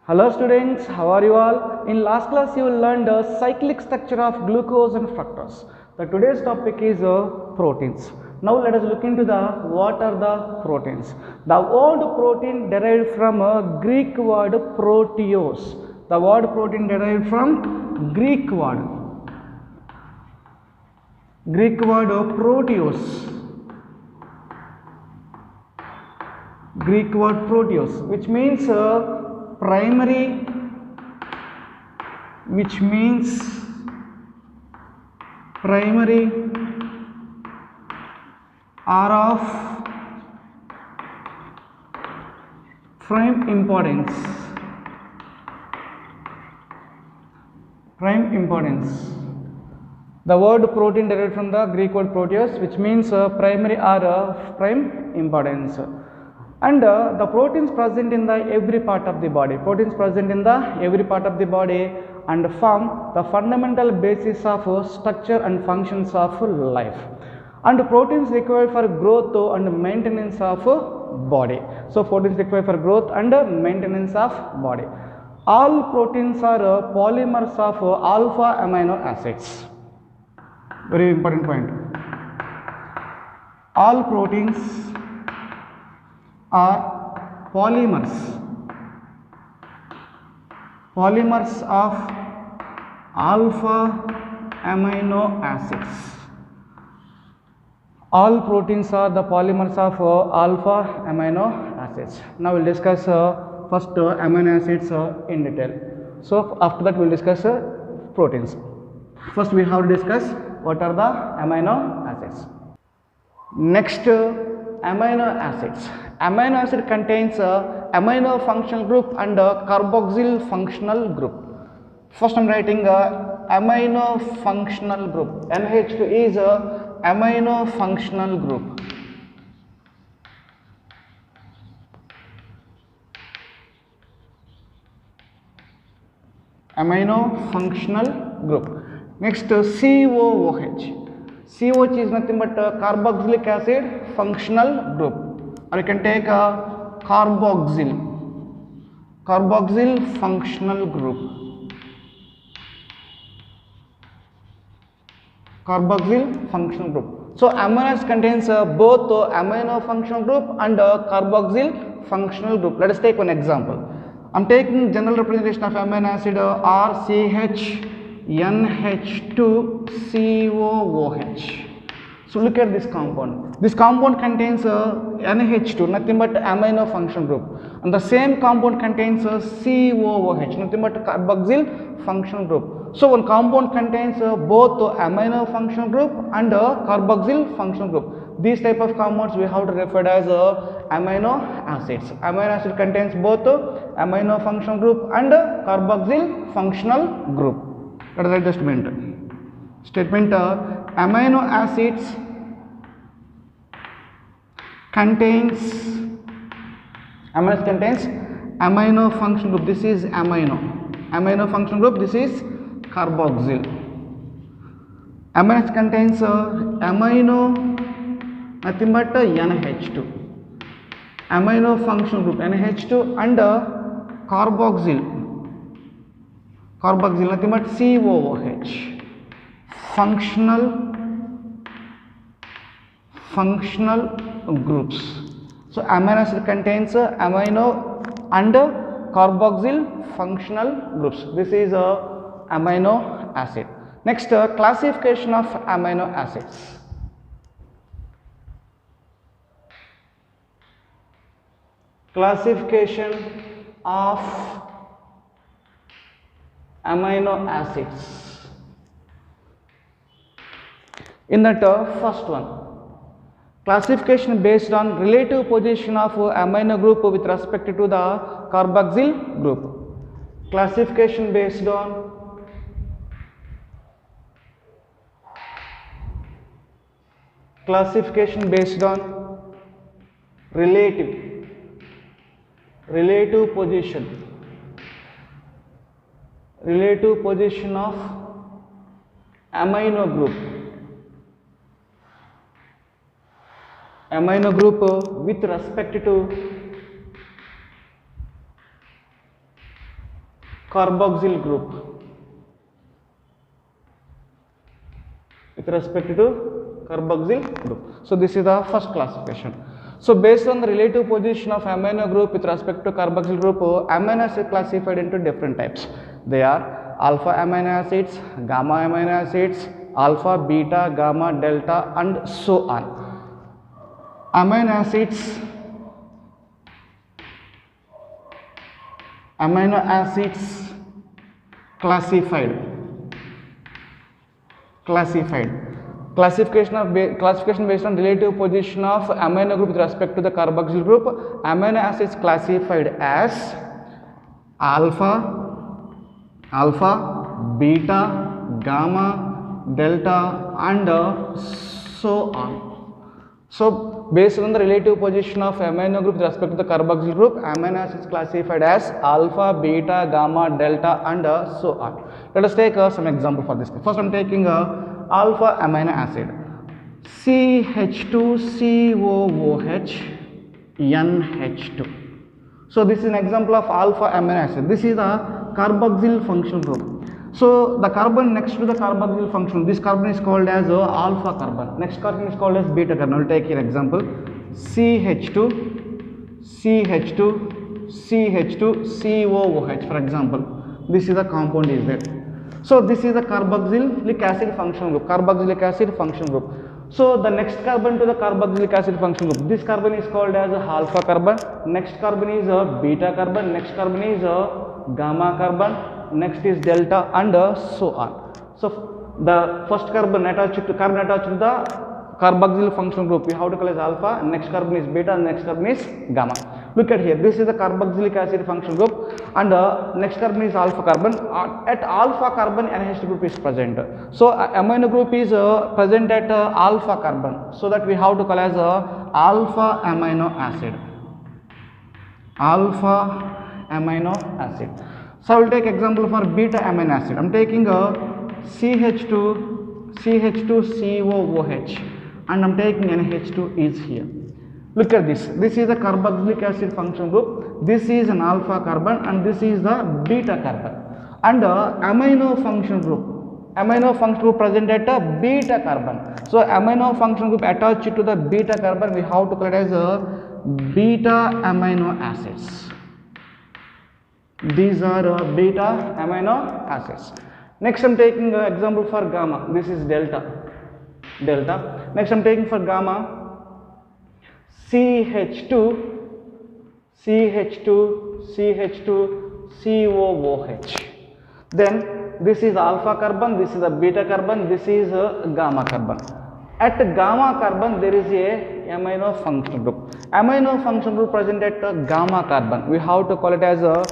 Hello students, how are you all? In last class you learned the cyclic structure of glucose and fructose. The today's topic is proteins. Now let us look into the what are the proteins. The word protein derived from a Greek word proteos. The word protein derived from Greek word proteos. Greek word proteos, which means primary, are of prime importance. The word protein derived from the Greek word proteus, which means primary or prime importance. And the proteins present in the every part of the body, and form the fundamental basis of structure and functions of life. And proteins required for growth and maintenance of body. So proteins required for growth and maintenance of body. All proteins are polymers of alpha amino acids. Very important point. All proteins are polymers of alpha amino acids. All proteins are the polymers of alpha amino acids. Now we will discuss first amino acids in detail. So after that we will discuss proteins. First we have to discuss what are the amino acids. Next, amino acids. Amino acid contains amino functional group and carboxyl functional group. First I am writing amino functional group. NH2 is amino functional group. Amino functional group. Next, COOH. COOH is nothing but carboxylic acid functional group, or you can take a carboxyl functional group. So amino acid contains both amino functional group and carboxyl functional group. Let us take one example. I am taking general representation of amino acid RCH NH2 COOH. So look at this compound. This compound contains NH2, nothing but amino functional group, and the same compound contains COOH, nothing but carboxyl functional group. So one compound contains both amino functional group and carboxyl functional group. These type of compounds we have to refer as amino acids. Amino acid contains both amino functional group and carboxyl functional group. That is the statement. Amino acids contains amino functional group. This is amino functional group. This is carboxyl. Amino acid contains amino, nothing but NH2. Amino functional group NH2 and carboxyl, nothing but COOH. Functional groups. So amino acid contains amino and carboxyl functional groups. This is amino acid. Next, classification of amino acids. Classification of amino acids. In that first one, classification based on relative position of amino group with respect to the carboxyl group. Classification based on relative position of amino group with respect to carboxyl group with respect to carboxyl group. So this is the first classification. So based on the relative position of amino group with respect to carboxyl group, amino acids are classified into different types. They are alpha amino acids, gamma amino acids, alpha, beta, gamma, delta, and so on. Amino acids classified. Classification based on relative position of amino group with respect to the carboxyl group. Amino acids classified as alpha, beta, gamma, delta, and so on. So based on the relative position of amino group with respect to the carboxyl group, amino acids classified as alpha, beta, gamma, delta, and so on. Let us take some example for this. First I am taking alpha amino acid, CH2COOH NH2. So this is an example of alpha amino acid. This is a carboxyl functional group. So the carbon next to the carboxyl functional, this carbon is called as alpha carbon. Next carbon is called as beta carbon. I will take here example CH2COOH, for example. This is the compound is there. So this is the carboxylic acid functional group. So the next carbon to the carboxylic acid functional group, this carbon is called as alpha carbon. Next carbon is beta carbon. Next carbon is gamma carbon. Next is delta, and so on. So the first carbon attached to the carboxyl functional group, we have to call as alpha. Next carbon is beta, and next carbon is gamma. Look at here, this is the carboxylic acid functional group, and next carbon is alpha carbon. At alpha carbon, NH2 group is present. So amino group is present at alpha carbon, so that we have to call as alpha amino acid. So I will take example for beta amino acid. I am taking CH2COOH, and I am taking NH2 is here. Look at this. This is the carboxylic acid functional group. This is an alpha carbon, and this is the beta carbon. And amino functional group present at a beta carbon. So amino functional group attached to the beta carbon, we have to call it as beta amino acids. These are beta amino acids. Next I am taking example for gamma. This is delta. Next I am taking for gamma, CH2COOH. Then this is alpha carbon, this is a beta carbon, this is a gamma carbon. At gamma carbon there is a amino functional group. Amino functional group present at gamma carbon, we have to call it as a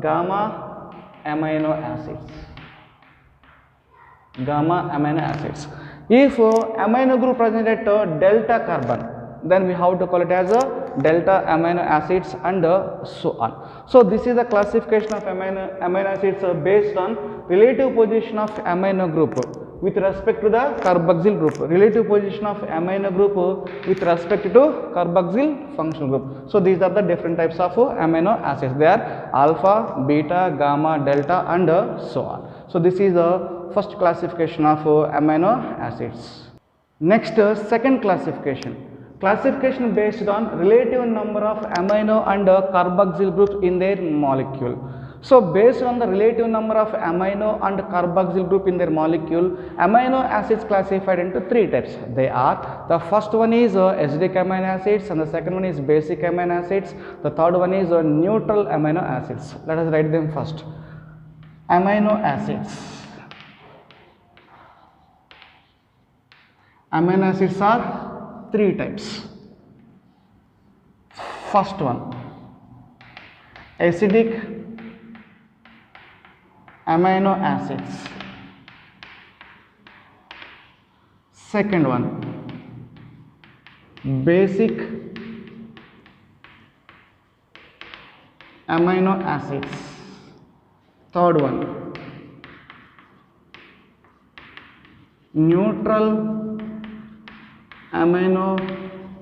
gamma amino acids. If amino group present at delta carbon, then we have to call it as delta amino acids, and so on. So this is the classification of amino acids based on relative position of amino group with respect to the carboxyl group, relative position of amino group with respect to carboxyl functional group. So these are the different types of amino acids. They are alpha, beta, gamma, delta, and so on. So this is the first classification of amino acids. Next, second classification based on relative number of amino and carboxyl groups in their molecule. So based on the relative number of amino and carboxyl group in their molecule, amino acids classified into three types. They are, the first one is acidic amino acids, and the second one is basic amino acids, the third one is neutral amino acids. Let us write them first. Amino acids are three types. First one, acidic amino acids. Second one, basic amino acids. Third one, neutral amino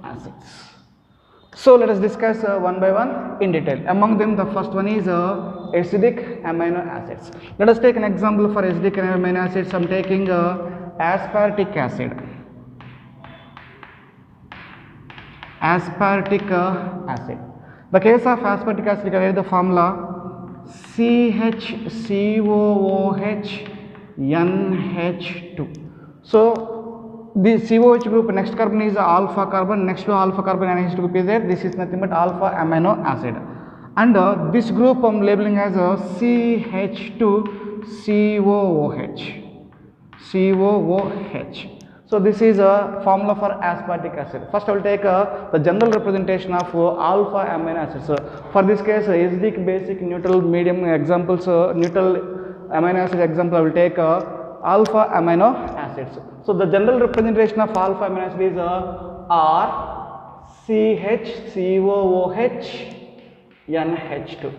acids. So let us discuss one by one in detail. Among them, the first one is acidic amino acids. Let us take an example for acidic amino acids. I am taking aspartic acid. Aspartic acid. The case of aspartic acid, you can write the formula CHCOOH NH2. So the COH group, next carbon is alpha carbon, next to alpha carbon NH2 group is there. This is nothing but alpha amino acid, and this group I am labeling as a CH2COOH. So this is a formula for aspartic acid. First I will take the general representation of alpha amino acids. For this case, acidic, basic, neutral, medium examples, neutral amino acid example I will take alpha amino acids. So the general representation of alpha amino acid is RCHCOOH NH2.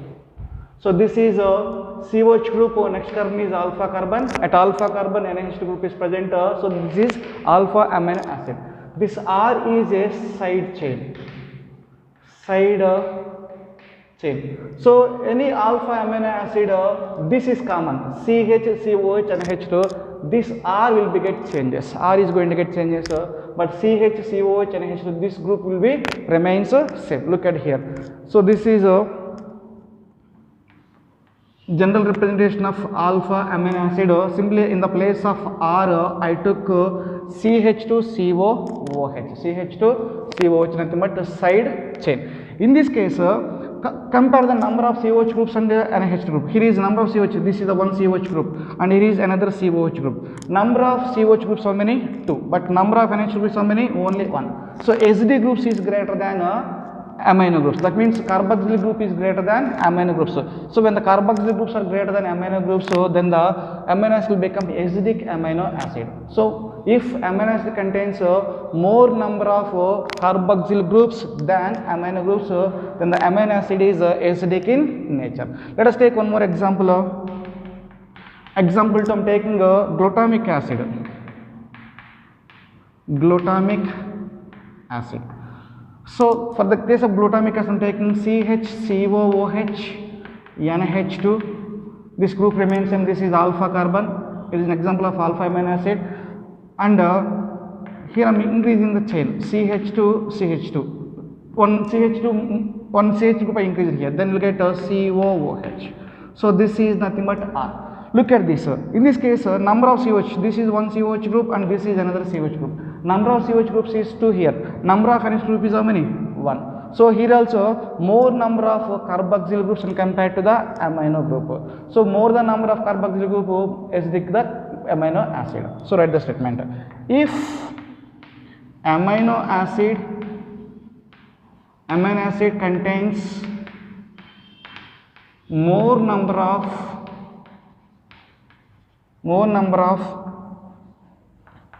So this is a COH group, next carbon is alpha carbon, at alpha carbon NH2 group is present, so this is alpha amino acid. This R is a side chain, so any alpha amino acid, this is common, CH, COH and H2, this R will be get changes, R is going to get changes, but CH, COH and H2, this group will be remains same. Look at here. So this is a general representation of alpha amino acid. Simply in the place of R, I took CH2COOH. CH2COOH, nothing but side chain. In this case, compare the number of COH groups and NH group. Here is number of COH. This is the one COH group, and here is another COH group. Number of COH groups how many? 2. But number of NH groups how many? Only 1. So acidic groups is greater than amino groups. That means carboxyl group is greater than amino groups. So when the carboxyl groups are greater than amino groups, so then the amino acid will become acidic amino acid. So if amino acid contains more number of carboxyl groups than amino groups, then the amino acid is acidic in nature. Let us take one more example. Example, I am taking glutamic acid. Glutamic acid. So for the case of glutamic acid, I am taking CHCOOH NH2. This group remains same. This is alpha carbon. It is an example of alpha amino acid. And here I am increasing the chain, CH2, CH2. One CH2, one CH group I increase here. Then we will get COOH. So this is nothing but R. Look at this. In this case, number of COH. This is one COH group and this is another COH group. Number of COH groups is 2 here. Number of NH group is how many? 1. So here also more number of carboxyl groups compared to the amino group. So more the number of carboxyl group acidic the amino acid. So write the statement. If amino acid contains more number of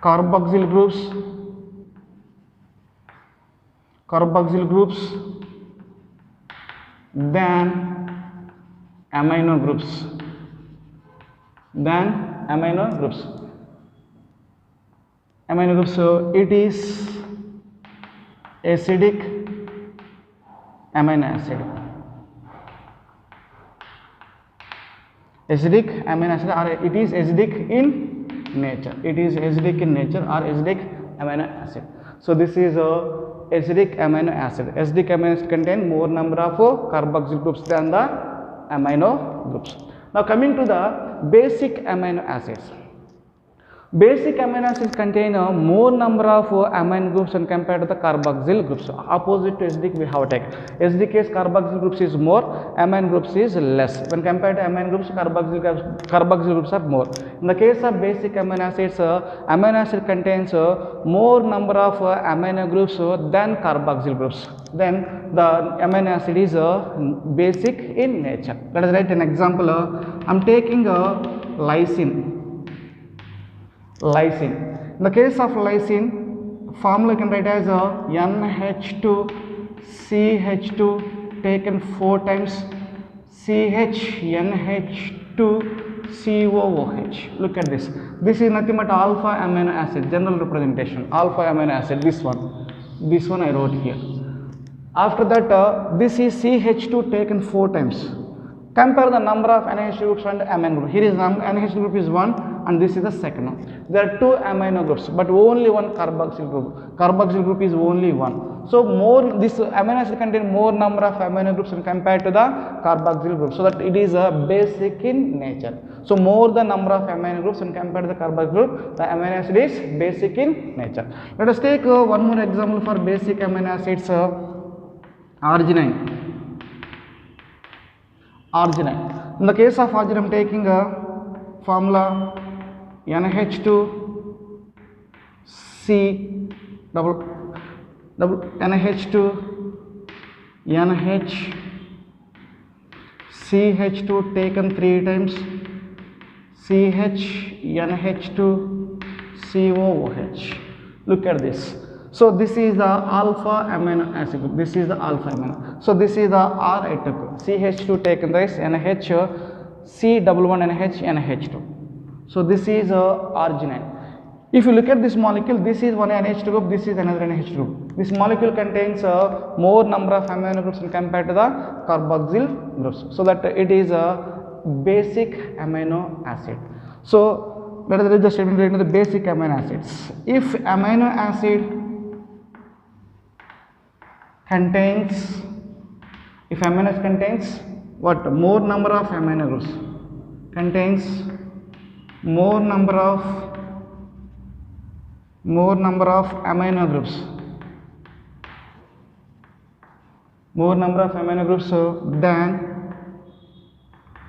carboxyl groups than amino groups, so it is acidic amino acid. Acidic amino acid, or it is acidic in nature. It is acidic in nature or acidic amino acid. So this is acidic amino acid. Acidic amino acid contain more number of carboxyl groups than the amino groups. Now coming to the basic amino acids. Basic amino acids contain more number of amino groups and compared to the carboxyl groups. Opposite to acidic we have taken. Acidic case carboxyl groups is more, amino groups is less. When compared to amino groups, carboxyl groups are more. In the case of basic amino acids, amino acid contains more number of amino groups than carboxyl groups. Then the amino acid is basic in nature. Let us write an example. I am taking lysine. In the case of lysine, formula you can write as NH2CH2 taken 4 times CHNH2COOH. Look at this. This is nothing but alpha amino acid, general representation. Alpha amino acid, this one I wrote here. After that, this is CH2 taken 4 times. Compare the number of NH groups and amino group. Here is NH group is 1 and this is the second one. There are 2 amino groups but only one carboxyl group. Carboxyl group is only 1. So more, this amino acid contain more number of amino groups compared to the carboxyl group. So that it is a basic in nature. So more the number of amino groups when compared to the carboxyl group, the amino acid is basic in nature. Let us take one more example for basic amino acids. Arginine. Arginine. In the case of arginine, I am taking a formula NH2 C double NH2 NH CH2 taken 3 times CH NH2 COOH. Look at this. So this is the alpha amino acid group. This is the alpha amino. So this is the R I took. CH2 taken this NH C11NH NH2. So this is arginine. If you look at this molecule, this is one NH2 group, this is another NH2 group. This molecule contains more number of amino groups compared to the carboxyl groups. So that it is a basic amino acid. So let us read the statement related to the basic amino acids. If amino acid contains, if amino acid contains what? More number of amino groups, contains more number of amino groups, more number of amino groups than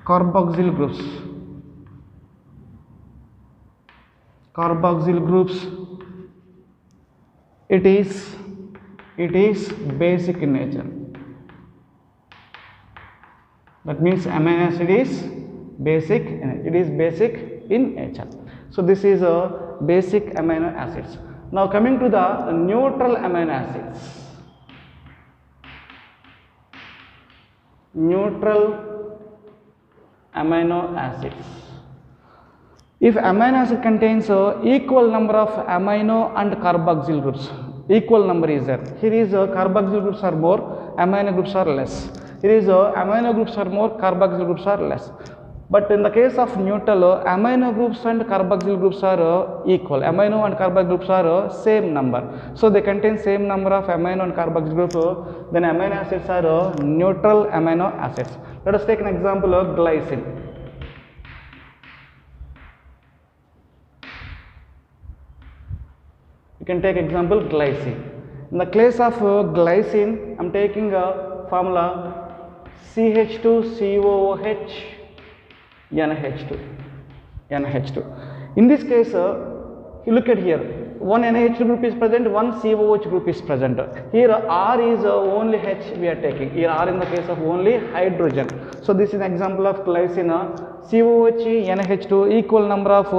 carboxyl groups. Carboxyl groups, it is basic in nature. That means amino acid is basic, it is basic in nature. So this is a basic amino acids. Now coming to the neutral amino acids. Neutral amino acids. If amino acid contains equal number of amino and carboxyl groups, equal number is there. Here is carboxyl groups are more, amino groups are less. Here is amino groups are more, carboxyl groups are less. But in the case of neutral, amino groups and carboxyl groups are equal. Amino and carboxyl groups are same number. So they contain same number of amino and carboxyl groups. Then amino acids are neutral amino acids. Let us take an example of glycine. You can take example glycine. In the case of glycine, I am taking a formula CH2COOH NH2. In this case, you look at here, one NH2 group is present, one COOH group is present. Here R is only H we are taking. Here R in the case of only hydrogen. So this is an example of glycine. COOH NH2 equal number of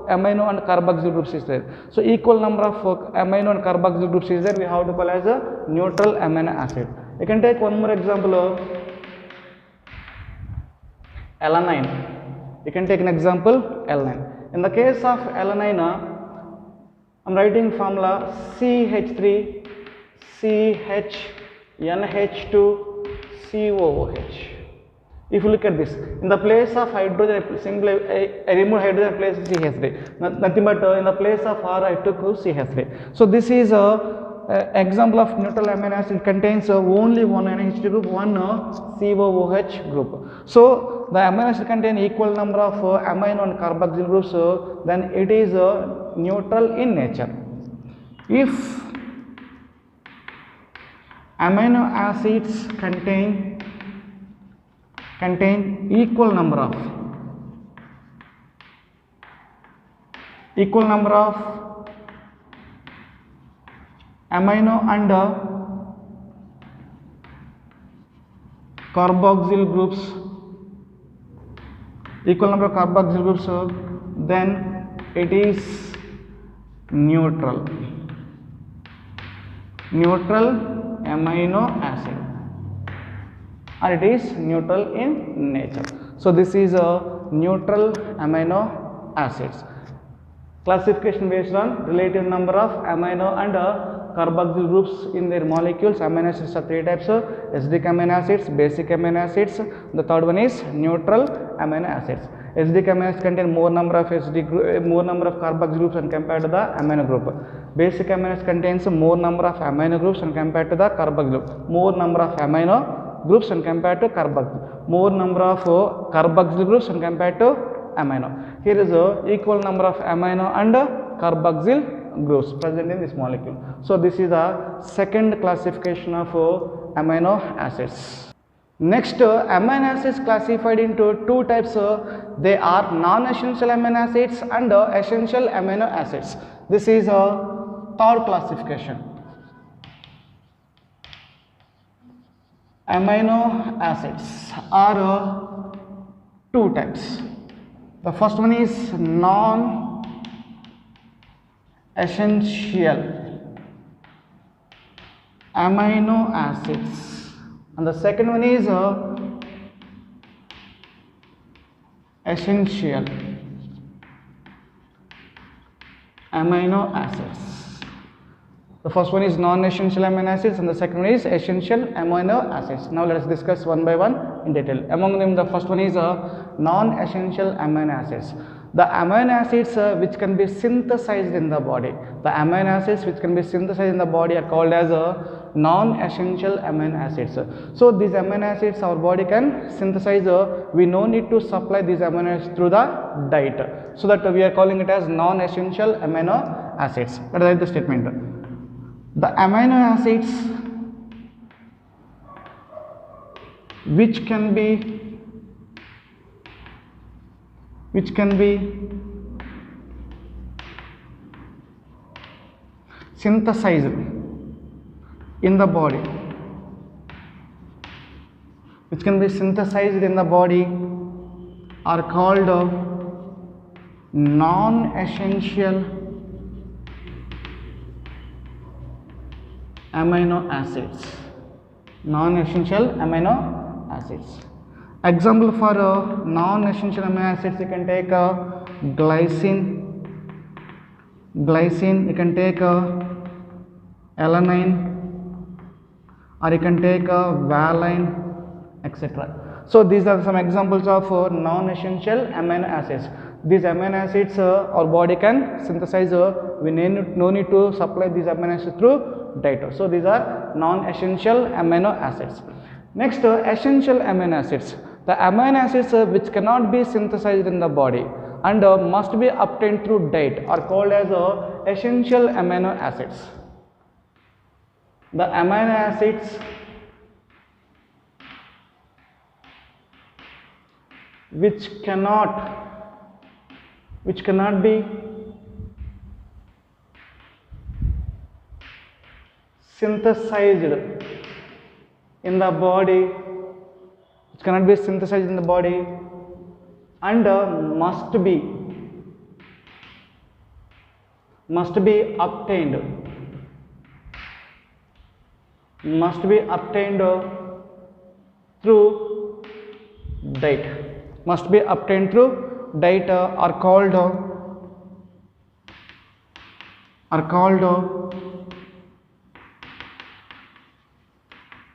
amino and carboxyl groups is there. So equal number of amino and carboxyl groups is there. We have to call as a neutral amino acid. You can take one more example of alanine. You can take an example alanine. In the case of alanine, I am writing formula CH3 CH NH2 COOH. If you look at this, in the place of hydrogen, simply I remove hydrogen, place CH3. Nothing but in the place of R, I took CH3. So this is a example of neutral amino acid. Contains only one NH2 group, one COOH group. So the amino acid contain equal number of amino and carboxyl groups. Then it is neutral in nature. If amino acids contain equal number of amino and carboxyl groups, equal number of carboxyl groups, then it is neutral amino acid, or it is neutral in nature. So this is a neutral amino acids. Classification based on relative number of amino and carboxyl groups in their molecules. Amino acids are three types: acidic amino acids, basic amino acids. The third one is neutral amino acids. Acidic amino acids contain more number of carboxyl groups when compared to the amino group. Basic amino acids contains more number of amino groups when compared to the carboxyl group. More number of amino groups when compared to carboxyl. More number of carboxyl groups when compared to amino. Here is equal number of amino and carboxyl groups present in this molecule. So this is the second classification of amino acids. Next, amino acids classified into two types. They are non-essential amino acids and essential amino acids. This is a third classification. Amino acids are two types. The first one is non-essential amino acids, and the second one is essential amino acids. The first one is non-essential amino acids and the second one is essential amino acids. Now let us discuss one by one in detail. Among them, the first one is non-essential amino acids. The amino acids which can be synthesized in the body. The amino acids which can be synthesized in the body are called as non-essential amino acids. So these amino acids our body can synthesize. We no need to supply these amino acids through the diet. So that we are calling it as non-essential amino acids. That is the statement. The amino acids which can be synthesized in the body, are called non-essential amino acids. Non-essential amino acids. Example for non-essential amino acids, you can take glycine, you can take alanine, or you can take valine, etc. So these are some examples of non-essential amino acids. These amino acids our body can synthesize. We no need to supply these amino acids through diet. So these are non-essential amino acids. Next, essential amino acids. The amino acids which cannot be synthesized in the body and must be obtained through diet are called as essential amino acids. The amino acids which cannot be synthesized in the body, and must be obtained through diet. Are called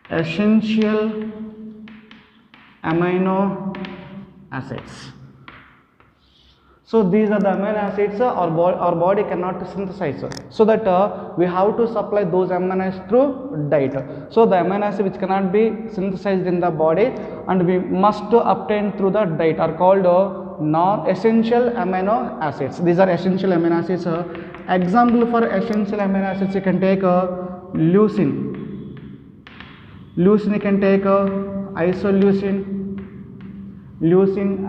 essential amino acids. So these are the amino acids our body cannot synthesize. So that we have to supply those amino acids through diet. So the amino acids which cannot be synthesized in the body and we must obtain through the diet are called non-essential amino acids. These are essential amino acids. Example for essential amino acids, you can take leucine. You can take isoleucine, lysine,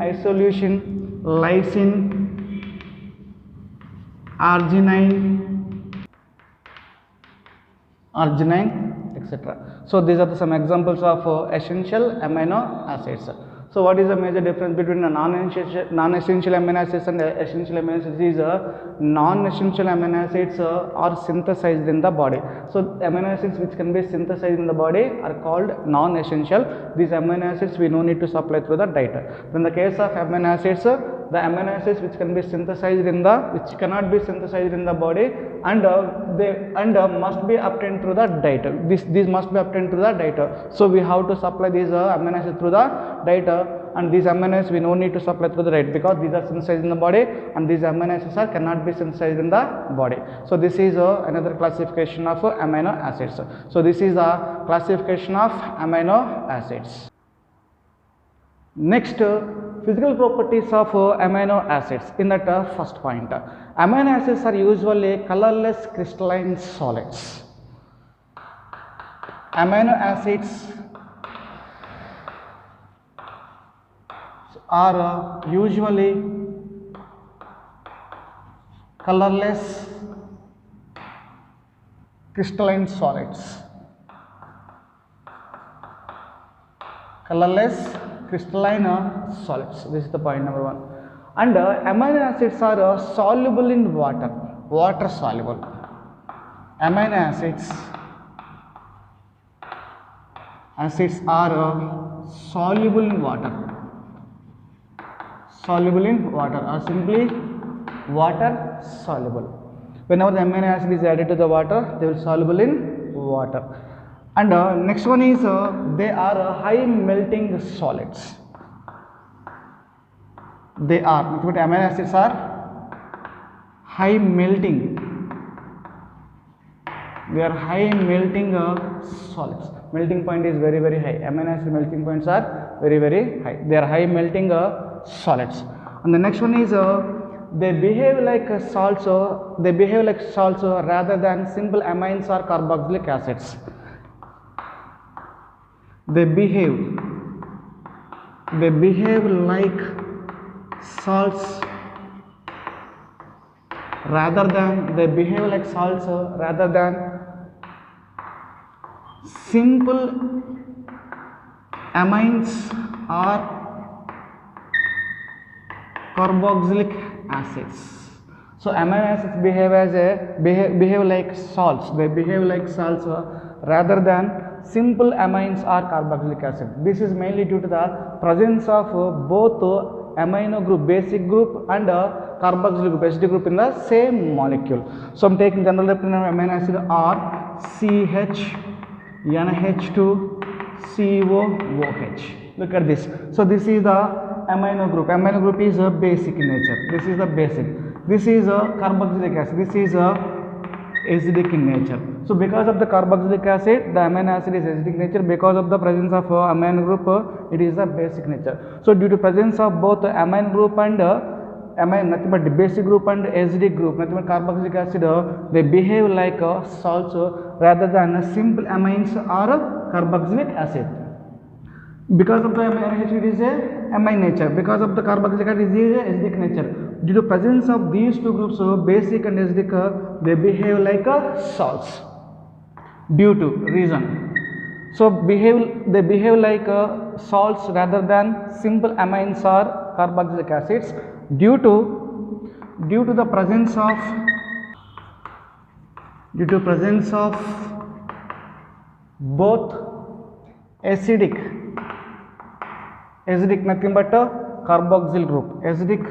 arginine, etc. So these are some examples of essential amino acids. So what is the major difference between a non-essential amino acids and essential amino acids? Is non-essential amino acids are synthesized in the body. So amino acids which can be synthesized in the body are called non-essential. These amino acids we no need to supply through the diet. In the case of amino acids the amino acids which can be synthesized in the, which cannot be synthesized in the body, and must be obtained through the diet. These must be obtained through the diet. So we have to supply these amino acids through the diet, and these amino acids we no need to supply through the diet because these are synthesized in the body, and these amino acids are cannot be synthesized in the body. So this is another classification of amino acids. So this is a classification of amino acids. Next, physical properties of amino acids. In that first point, amino acids are usually colorless crystalline solids. Amino acids are usually colorless crystalline solids. Colorless crystalline solids. This is the point number one. And amino acids are soluble in water, water soluble. Amino acids are soluble in water, soluble in water, or simply water soluble. Whenever the amino acid is added to the water, they will soluble in water. And next one is they are high melting solids. They are, amino acids are high melting. They are high melting solids. Melting point is very, very high. Amino acid melting points are very, very high. They are high melting solids. And the next one is they behave like salts. They behave like salts rather than simple amines or carboxylic acids. They behave like salts rather than simple amines or carboxylic acids. So amino acids behave like salts. They behave like salts rather than simple amines or carboxylic acid. This is mainly due to the presence of both amino group, basic group, and carboxylic group, acidic group in the same molecule. So I am taking general representation of amino acid are CH, NH2, COOH. Look at this. So this is the amino group. Amino group is a basic in nature. This is the basic. This is a carboxylic acid. This is a acidic in nature. So because of the carboxylic acid, the amino acid is acidic nature. Because of the presence of amino group, it is the basic nature. So due to presence of both amino group and nothing but the basic group and acidic group, nothing but carboxylic acid, they behave like salts rather than simple amines or carboxylic acid. Because of the amino acid, it is a amine nature. Because of the carboxylic acid, it is a acidic nature. Due to presence of these two groups, basic and acidic, they behave like salts. Due to reason, so they behave like salts rather than simple amines or carboxylic acids. Due to the presence of both acidic nothing but a carboxyl group, acidic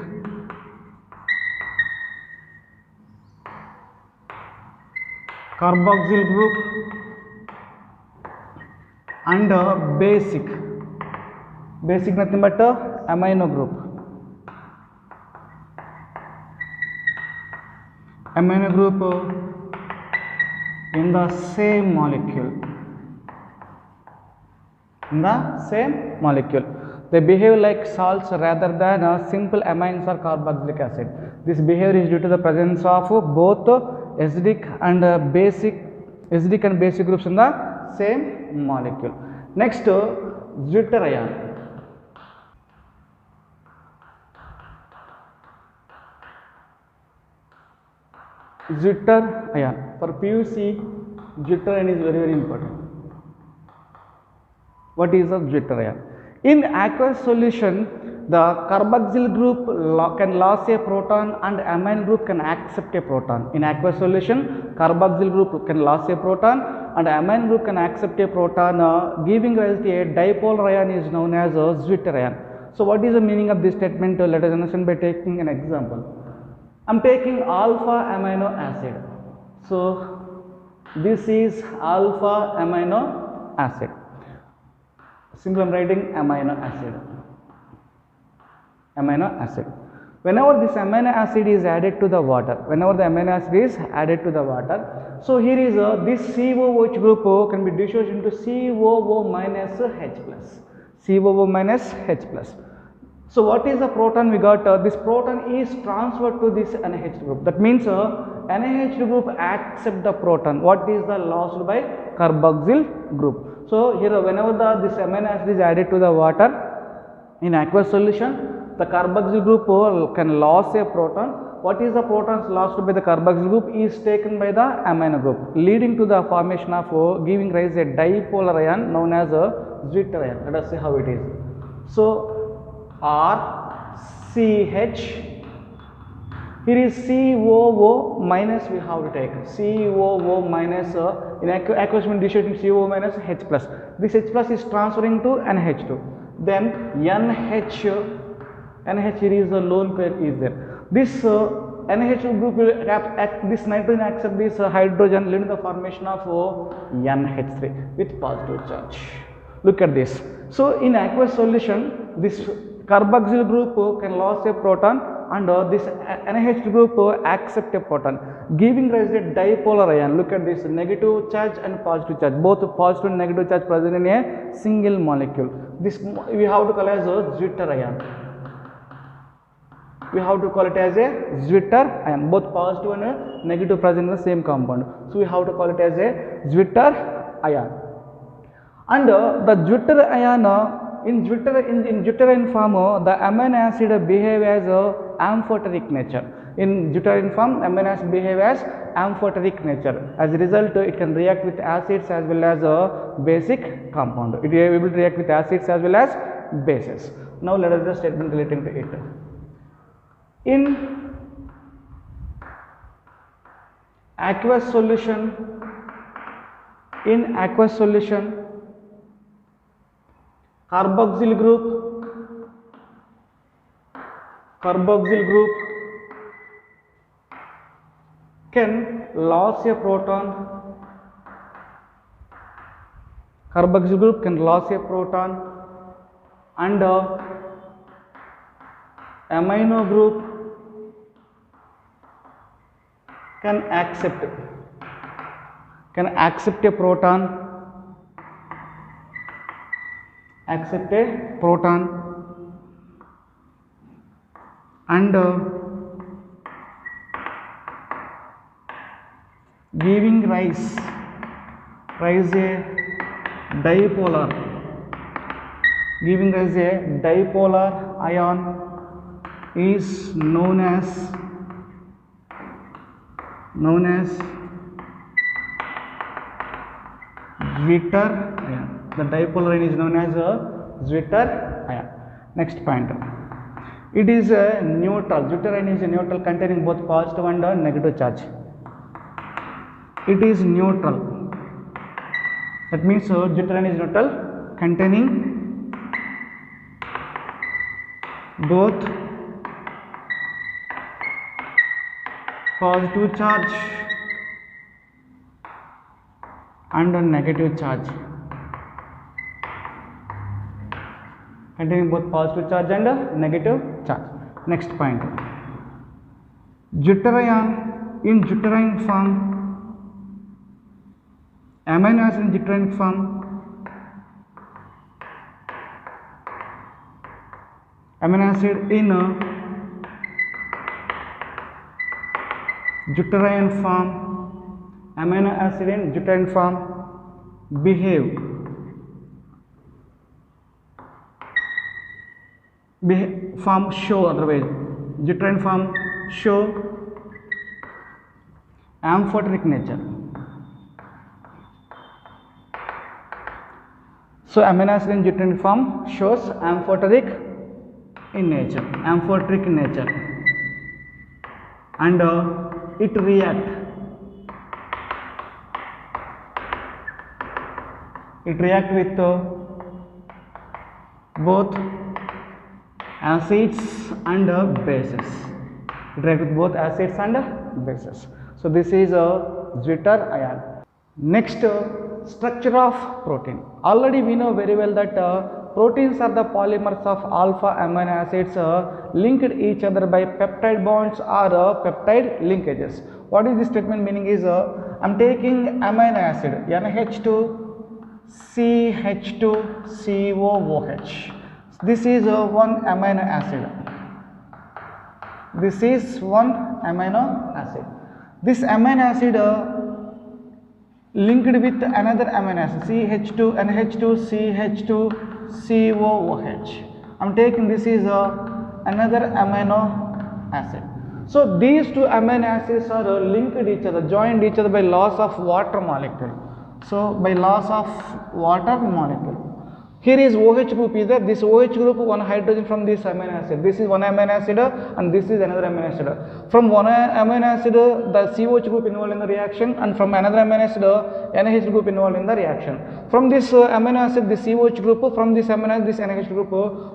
carboxyl group and basic nothing but a amino group. Amino group in the same molecule. They behave like salts rather than simple amines or carboxylic acid. This behavior is due to the presence of both acidic and basic groups in the same molecule. Next, zwitter ion. Zwitter ion. For PUC, zwitter ion is very, very important. What is a zwitter ion? In aqueous solution, the carboxyl group can lose a proton and amine group can accept a proton. In aqueous solution, carboxyl group can lose a proton and amine group can accept a proton, giving rise to a dipolar ion is known as a zwitter ion. So what is the meaning of this statement? Let us understand by taking an example. I'm taking alpha amino acid. So this is alpha amino acid. Simply I'm writing amino acid. Amino acid. Whenever this amino acid is added to the water, so here is this COOH group can be dissociated into COO minus H plus. COO minus H plus. So what is the proton we got? This proton is transferred to this NH group. That means NH group accept the proton. What is the lost by carboxyl group? So here whenever this amino acid is added to the water in aqueous solution, the carboxyl group can lose a proton. What is the protons lost by the carboxyl group is taken by the amino group, leading to the formation of giving rise a dipolar ion known as a Zwitter ion. Let us see how it is. So RCH, here is COO minus, we have to take COO minus in aqueous dissociation COO minus H plus. This H plus is transferring to NH2. Then NH here is the lone pair is there. This NH group will this nitrogen accept this hydrogen, leading to the formation of NH3 with positive charge. Look at this. So in aqueous solution, this carboxyl group can lose a proton and this NH group accept a proton, giving rise to a dipolar ion. Look at this, negative charge and positive charge, both positive and negative charge present in a single molecule. This we have to call as a Zwitter ion. We have to call it as a Zwitter ion, both positive and negative present in the same compound. So we have to call it as a Zwitter ion. And the Zwitter ion, in Zwitter ion form, the amino acid behave as amphoteric nature. In Zwitter ion form, amino acid behave as amphoteric nature. As a result, it can react with acids as well as a basic compound. It is able to react with acids as well as bases. Now let us do the statement relating to it. In aqueous solution, carboxyl group can lose a proton. Carboxyl group can lose a proton, and amino group can accept a proton, and giving rise a dipolar ion is known as Zwitter ion. The dipolar ion is known as Zwitter ion. Next point. It is a neutral. Zwitter ion is a neutral containing both positive and negative charge. It is neutral. That means Zwitter ion is neutral, containing both positive charge and a negative charge. Containing both positive charge and a negative charge. Next point. Zwitter ion, in Zwitter ion form, amino acid in Zwitter ion form, amino acid in Zwitter ion form, amino acid in Zwitter ion form form show, otherwise Zwitter ion form show amphoteric nature. So amino acid in Zwitter ion form shows amphoteric nature, and it react with both acids and bases. It reacts with both acids and bases. So this is a zwitter ion. Next, structure of protein. Already we know very well that proteins are the polymers of alpha amino acids linked each other by peptide bonds or peptide linkages. What is this statement meaning is, I am taking amino acid NH2 CH2 COOH. This is one amino acid. This is one amino acid. This amino acid linked with another amino acid CH2 NH2 CH2 COOH. I am taking this is another amino acid. So these two amino acids are linked each other, joined each other by loss of water molecule. So by loss of water molecule. Here is OH group is there. This OH group, one hydrogen from this amino acid. This is one amino acid and this is another amino acid. From one amino acid, the COH group involved in the reaction, and from another amino acid, NH group involved in the reaction. From this amino acid, this COH group, from this amino acid, this NH group,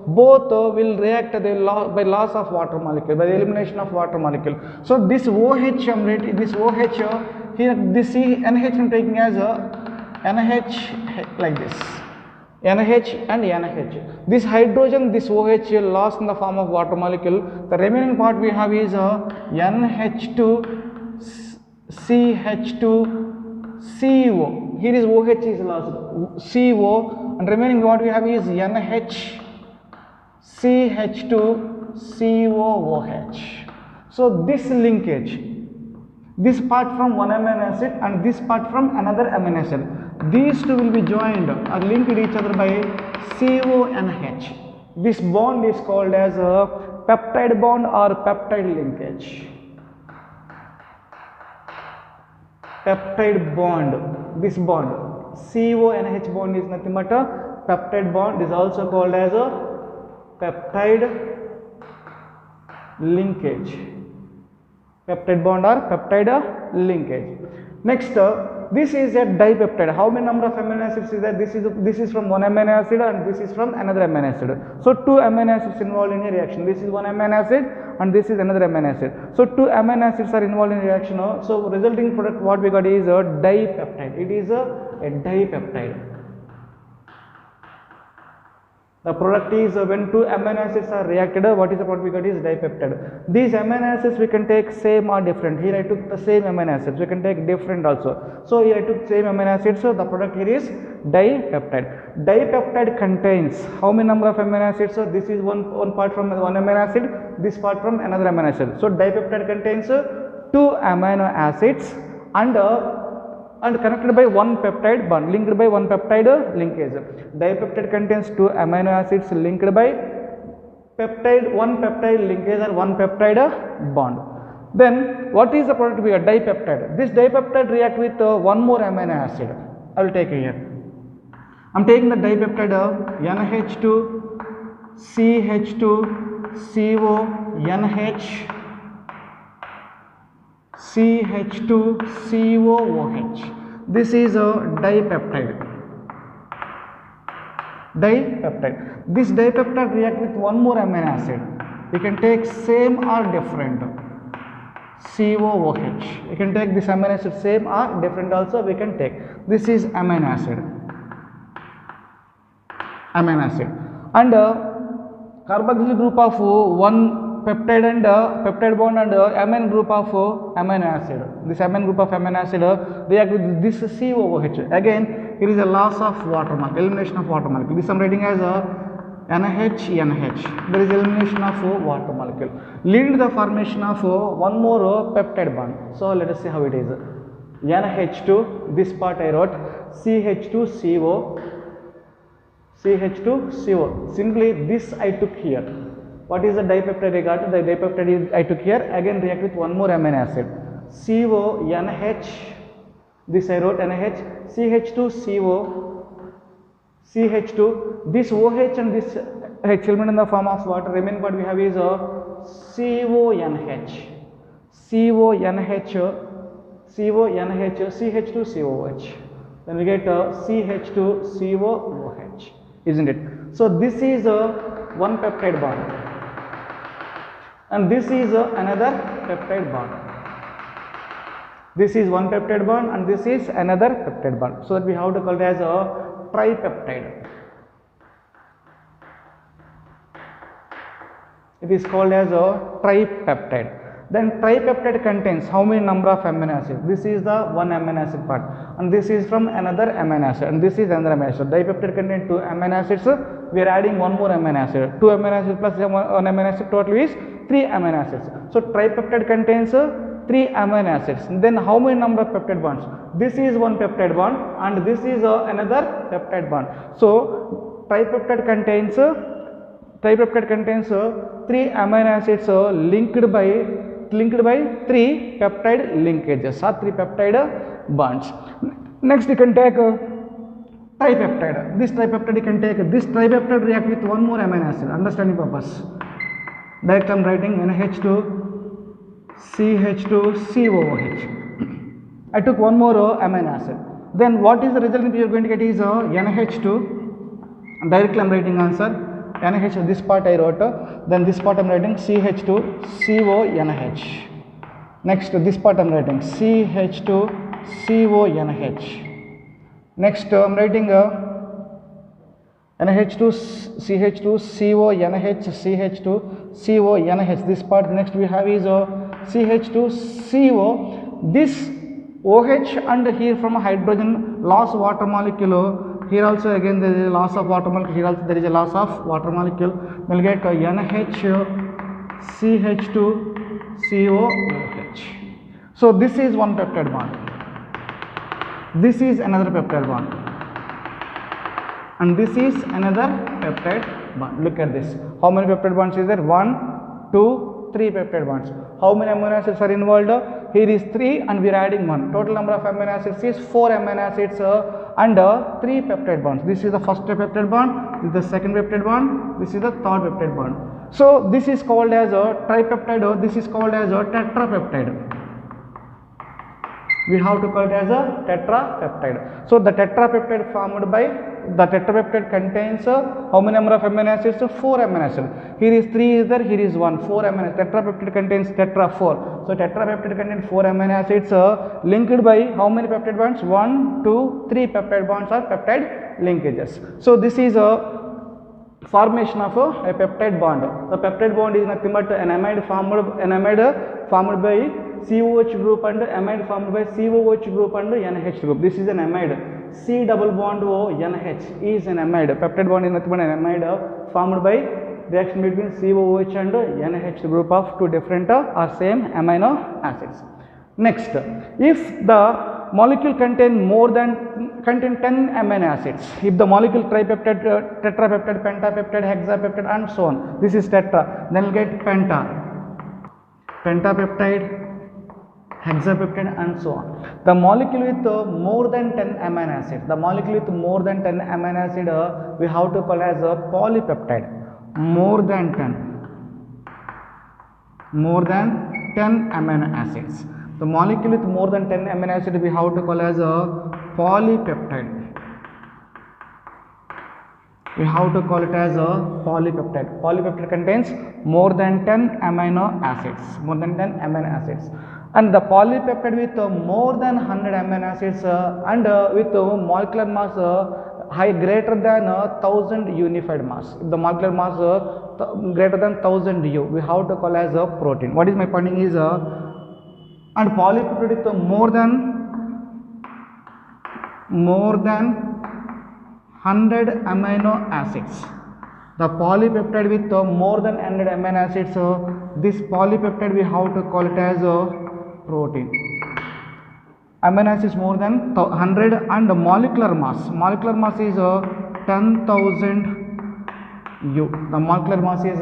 both will react by loss of water molecule, by the elimination of water molecule. So this OH, this OH here, this NH I'm taking as NH like this. NH and NH. This hydrogen, this OH lost in the form of water molecule. The remaining part we have is NH2 CH2 CO. Here is OH is lost, CO, and remaining what we have is NH CH2 COOH. So this linkage, this part from one amino acid and this part from another amino acid, these two will be joined or linked each other by CONH. This bond is called as a peptide bond or peptide linkage. Peptide bond, this bond CONH bond is nothing but a peptide bond, is also called as a peptide linkage. Peptide bond or peptide linkage. Next, this is a dipeptide. How many number of amino acids is there? This is from one amino acid and this is from another amino acid. So two amino acids involved in a reaction. This is one amino acid and this is another amino acid. So two amino acids are involved in a reaction. So resulting product what we got is a dipeptide. It is a dipeptide. The product is when two amino acids are reacted, what is the product we got is dipeptide. These amino acids we can take same or different. Here I took the same amino acids, we can take different also. So here I took same amino acids, so the product here is dipeptide. Dipeptide contains how many number of amino acids? So this is one part from one amino acid, this part from another amino acid. So dipeptide contains two amino acids and connected by one peptide bond, linked by one peptide linkage. Dipeptide contains two amino acids linked by one peptide linkage or one peptide bond. Then what is the product we got? Dipeptide. This dipeptide react with one more amino acid. I will take here. I am taking the dipeptide NH2 CH2 CO NH CH2 COOH. This is a dipeptide. This dipeptide react with one more amino acid. We can take same or different. COOH. You can take this amino acid same or different also we can take. This is amino acid. And carboxyl group of one peptide and peptide bond and amine group of amino acid. This amine group of amino acid react with this COOH. Again, here is a loss of water molecule, elimination of water molecule. This I am writing as NH. There is elimination of water molecule, leading to the formation of one more peptide bond. So let us see how it is. NH2. This part I wrote CH2CO. Simply this I took here. What is the dipeptide I got? The dipeptide I took here, again react with one more amino acid. CONH, this I wrote NH, CH2CO, CH2, this OH and this H element in the form of water, remaining part we have is CONH, CH2COOH. Then we get CH2COOH, isn't it? So this is one peptide bond. and this is another peptide bond. This is one peptide bond and this is another peptide bond. So that we have to call it as a tripeptide. It is called as a tripeptide. Then tripeptide contains how many number of amino acids? This is the one amino acid part and this is from another amino acid and this is another amino acid. Dipeptide contains two amino acids. We are adding one more amino acid. Two amino acids plus one amino acid total is three amino acids. So tripeptide contains three amino acids. Then how many number of peptide bonds? This is one peptide bond and this is another peptide bond. So tripeptide contains three amino acids linked by three peptide linkages or three peptide bonds. Next you can take tripeptide. This tripeptide you can take. This tripeptide react with one more amino acid. Understanding purpose. Direct I am writing NH2 CH2 COOH. I took one more amino acid. Then what is the result you are going to get is NH2. Directly I am writing answer. NH, this part I wrote, then this part I am writing CH2 CONH. Next this part I am writing CH2 CONH. Next I am writing NH2 CH2 CONH CH2 CONH. This part next we have is CH2 CO. This OH and here from hydrogen loss water molecule. Here also again there is a loss of water molecule. Here also there is a loss of water molecule. We will get NH CH2 COOH. So this is one peptide bond. This is another peptide bond. And this is another peptide bond. Look at this. How many peptide bonds is there? 1, 2, 3 peptide bonds. How many amino acids are involved? Here is 3 and we are adding 1. Total number of amino acids is 4 amino acids and 3 peptide bonds. This is the first peptide bond, this is the second peptide bond, this is the third peptide bond. So this is called as a tripeptide, this is called as a tetrapeptide. We have to call it as a tetrapeptide. So the tetrapeptide formed by, the tetrapeptide contains how many number of amino acids? 4 amino acids. Here is 3 is there, here is 1, 4 amino acids. Tetrapeptide contains tetra 4. So tetrapeptide contains 4 amino acids linked by how many peptide bonds? 1, 2, 3 peptide bonds or peptide linkages. So this is a formation of a peptide bond. The peptide bond is nothing but an amide formed by COH group and amide formed by COH group and NH group. This is an amide. C double bond O NH is an amide. Peptide bond is nothing but an amide formed by reaction between COH and NH group of two different or same amino acids. Next, if the molecule contain 10 amino acids, if the molecule tripeptide, tetrapeptide, pentapeptide, hexapeptide and so on, this is tetra, then we will get pentapeptide, hexapeptide and so on. The molecule with more than 10 amino acids, the molecule with more than 10 amino acid we have to call as a polypeptide. More than 10 amino acids. The molecule with more than 10 amino acids we have to call as a polypeptide. We have to call it as a polypeptide. Polypeptide contains more than 10 amino acids. More than 10 amino acids. And the polypeptide with more than 100 amino acids and with molecular mass greater than 1000 unified mass. If the molecular mass greater than 1000 U, we have to call as a protein. What is my point is and polypeptide with more than 100 amino acids. The polypeptide with more than 100 amino acids, this polypeptide we have to call it as a protein. Amino acids more than 100 and molecular mass is 10,000 U. The molecular mass is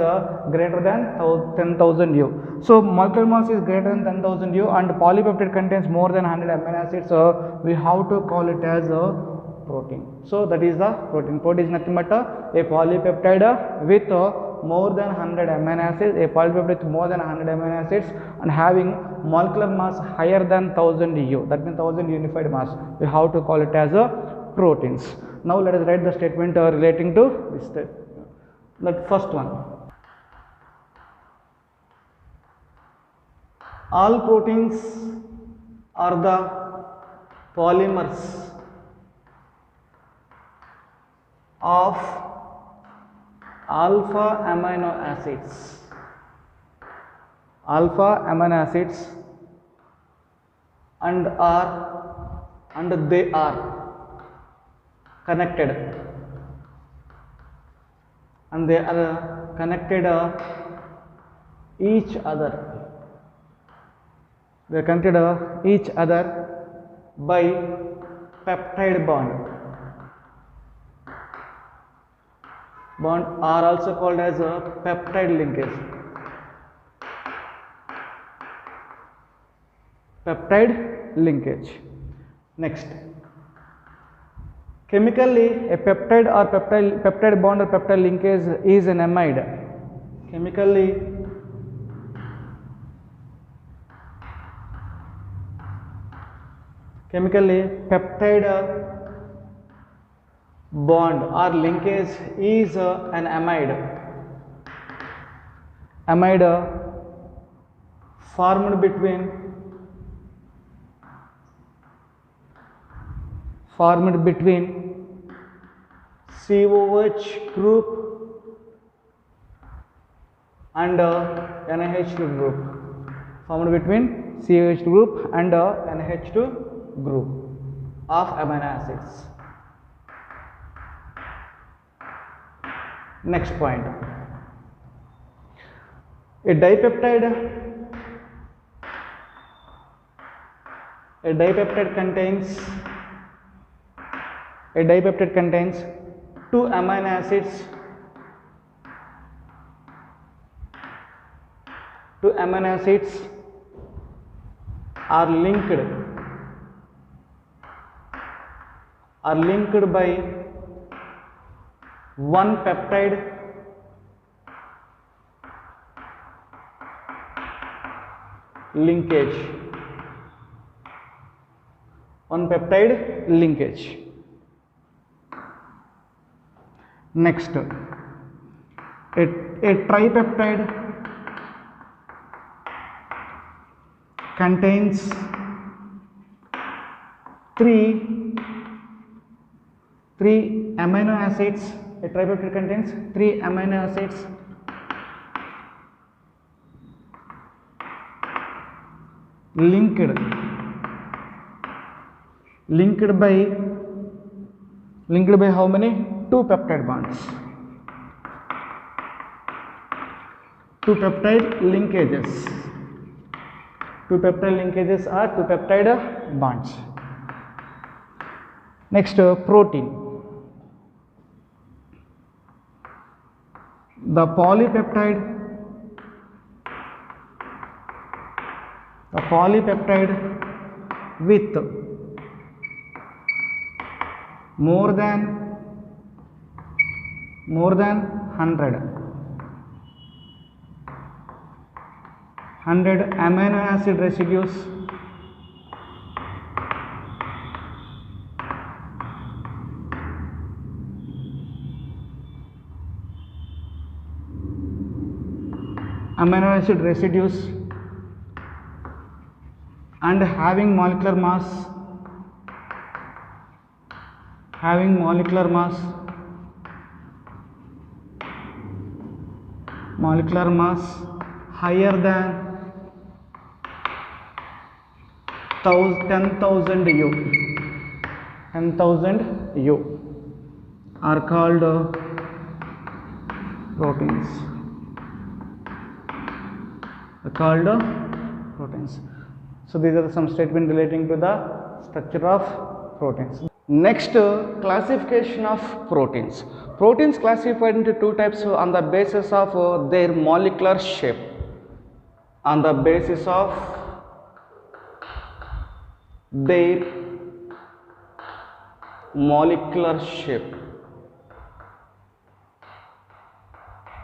greater than 10,000 U. So molecular mass is greater than 10,000 U and polypeptide contains more than 100 amino acids, so we have to call it as a protein. So that is the protein. Protein is nothing but a polypeptide with more than 100 amino acids, a polypeptide with more than 100 amino acids and having molecular mass higher than 1000 U, that means 1000 unified mass, we have to call it as a proteins. Now let us write the statement relating to this. The first one. All proteins are the polymers of alpha amino acids. Alpha amino acids and they are connected, and they are connected each other. They are connected each other by peptide bond. Bond are also called as a peptide linkage. Peptide linkage. Next, chemically a peptide or peptide bond or peptide linkage is an amide. Chemically peptide bond or linkage is an amide. Amide formed between COH group and NH2 group. Formed between COH group and NH2 group of amino acids. Next point, a dipeptide contains two amino acids. Two amino acids are linked by one peptide linkage. Next, a tripeptide contains three amino acids. A tripeptide contains three amino acids linked by how many? Two peptide bonds. Two peptide linkages. Two peptide linkages are two peptide bonds. Next, protein. The polypeptide with more than 100 amino acid residues and having molecular mass higher than 10,000 U are called proteins. So these are some statements relating to the structure of proteins. Next, classification of proteins. Proteins classified into two types on the basis of their molecular shape.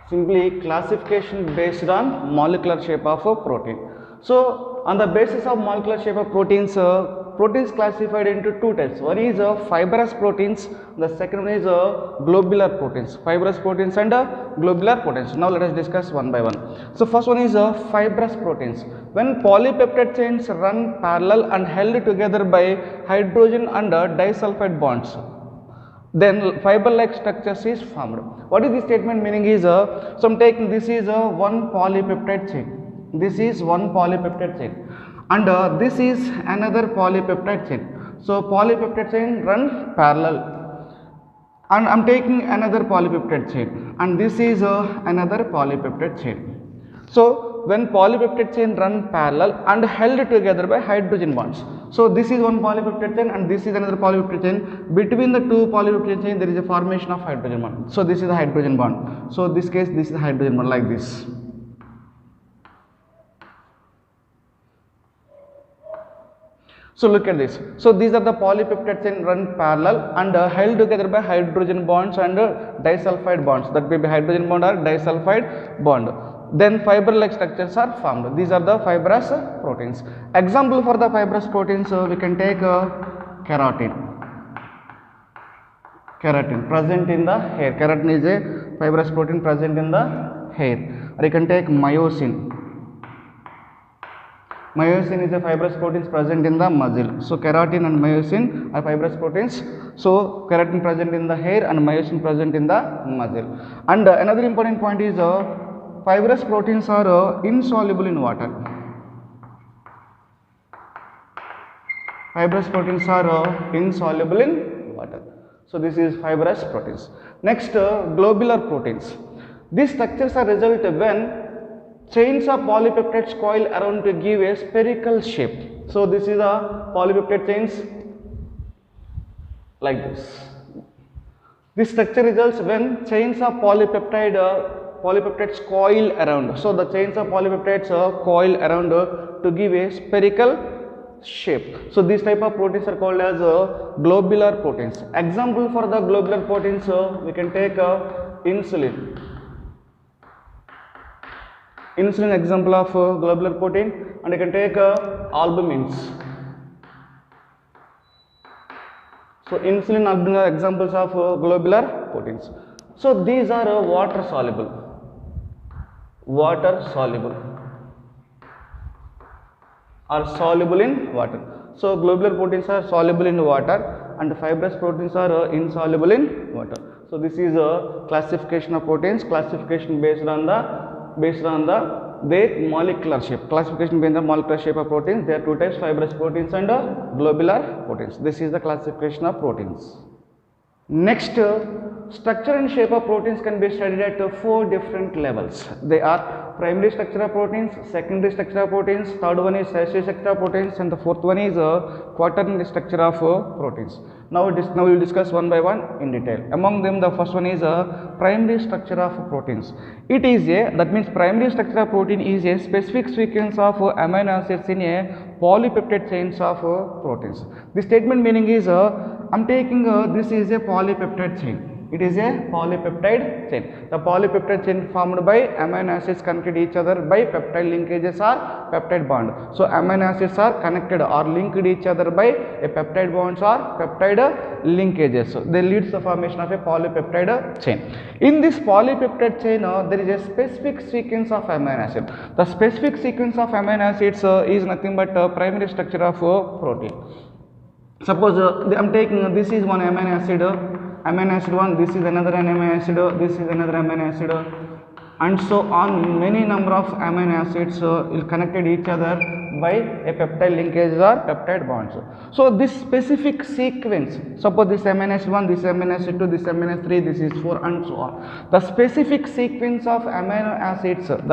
Simply classification based on molecular shape of a protein. So on the basis of molecular shape of proteins, proteins classified into two types. One is fibrous proteins, the second one is globular proteins. Fibrous proteins and globular proteins. Now let us discuss one by one. So first one is fibrous proteins. When polypeptide chains run parallel and held together by hydrogen and disulfide bonds, then fiber-like structures is formed. What is the statement meaning is, so I'm taking this is one polypeptide chain. This is one polypeptide chain, and this is another polypeptide chain. So polypeptide chain run parallel, and I'm taking another polypeptide chain, and this is another polypeptide chain. So when polypeptide chain run parallel and held together by hydrogen bonds. So this is one polypeptide chain and this is another polypeptide chain. Between the two polypeptide chain there is a formation of hydrogen bond. So this is the hydrogen bond. So in this case this is the hydrogen bond like this. So look at this. So these are the polypeptide chain run parallel and held together by hydrogen bonds and disulfide bonds. That may be hydrogen bond or disulfide bond. Then fiber-like structures are formed. These are the fibrous proteins. Example for the fibrous proteins, we can take keratin. Keratin present in the hair. Keratin is a fibrous protein present in the hair. Or you can take myosin. Myosin is a fibrous protein present in the muscle. So keratin and myosin are fibrous proteins. So keratin present in the hair and myosin present in the muscle. And another important point is fibrous proteins are insoluble in water. Fibrous proteins are insoluble in water. So this is fibrous proteins. Next, globular proteins. These structures are result when chains of polypeptides coil around to give a spherical shape. So this is a polypeptide chains like this. This structure results when chains of polypeptides coil around. So the chains of polypeptides coil around to give a spherical shape. So these type of proteins are called as globular proteins. Example for the globular proteins, we can take insulin. Insulin example of globular protein, and you can take albumins. So insulin, albumin are examples of globular proteins. So these are water soluble. Water soluble are soluble in water. So globular proteins are soluble in water and fibrous proteins are insoluble in water. So this is a classification of proteins, classification based on their molecular shape. Classification based on the molecular shape of proteins. There are two types, fibrous proteins and globular proteins. This is the classification of proteins. Next, structure and shape of proteins can be studied at 4 different levels. They are primary structure of proteins, secondary structure of proteins, third one is tertiary structure of proteins, and the fourth one is quaternary structure of proteins. Now we will discuss one by one in detail. Among them, the first one is primary structure of proteins. It is that means primary structure of protein is a specific sequence of amino acids in a polypeptide chains of proteins. The statement meaning is, I'm taking this is a polypeptide chain. It is a polypeptide chain. The polypeptide chain formed by amino acids connected each other by peptide linkages or peptide bond. So amino acids are connected or linked each other by a peptide bonds or peptide linkages. So they leads the formation of a polypeptide chain. In this polypeptide chain, there is a specific sequence of amino acids. The specific sequence of amino acids is nothing but primary structure of protein. Suppose I am taking this is one amino acid 1, this is another amino acid, this is another amino acid, and so on. Many number of amino acids will connected each other by a peptide linkage or peptide bonds. So this specific sequence, suppose this amino acid 1, this amino acid 2, this amino acid 3, this is 4, and so on. The specific sequence of amino acids, in